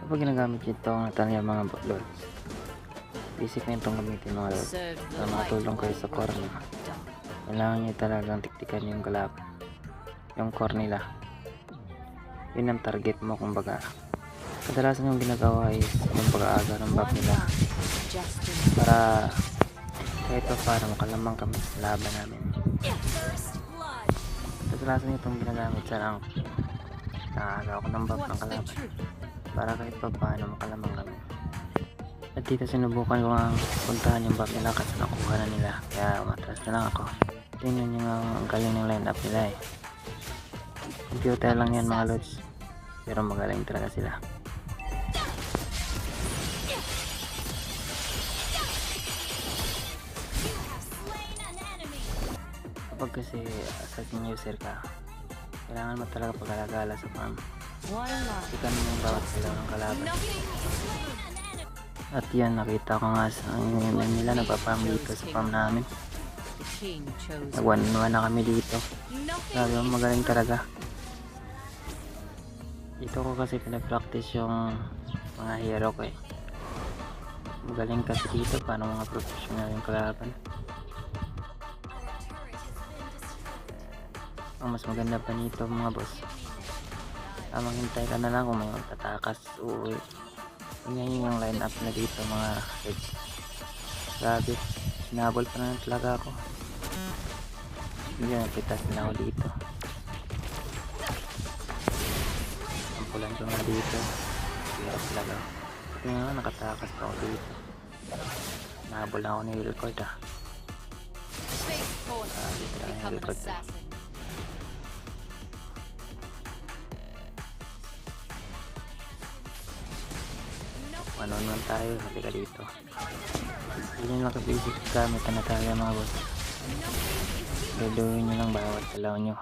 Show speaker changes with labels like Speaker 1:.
Speaker 1: Kapag ginagamit ito ang Natalia mga lods, basic na itong gamitin mga lods. Para makatulong kayo sa core nyo, kailangan nyo talagang tiktikan yung kalaban, yung core nila. Yun ang target mo kumbaga. Kadalasan yung ginagawa is yung pag-aaga ng buff nila para kahit pa paano makalamang kami sa laban namin. Kadalasan itong ginagamit sa rank. Naaga ako ng buff ng kalaban para kahit pa paano makalamang kami. At dito sinubukan ko ang puntahan yung buff nila kasi nakuha na nila, kaya umatras na lang ako. Tingnan nyo nga ang galing ng line up nila eh. Computer lang yan mga lods, pero magaling talaga sila. Kapag kasi assassin user ka, kailangan mo talaga pag-alagala sa farm. Sikan mo yung bawat sila ng kalaban. At yan, nakita ko nga sa MMM nila nagpa-farm dito sa farm namin. Nag-1-1 na kami dito. Sabi mo, magaling talaga. Dito ko kasi pinapractice yung mga hero ko eh. Magaling kasi dito, paano mga professional yung kalaban. Ang mas maganda pa nito mga boss, tamang hintay ka na lang kung may magtatakas, uuwi. Ganyan yung line up na dito mga kids. Grabe, sinabol pa na talaga ako. Hindi na pitas na ako dito. Ampulan ko nga dito. Hirap talaga. Ito nga, nakatakas pa ako dito. Nahabol na ako ni record ah. Dito lang yung record. Ano naman tayo, halika dito. Hindi nyo nakabisip gamit na tayo mga boss. Gagawin nyo lang bawat salaw nyo.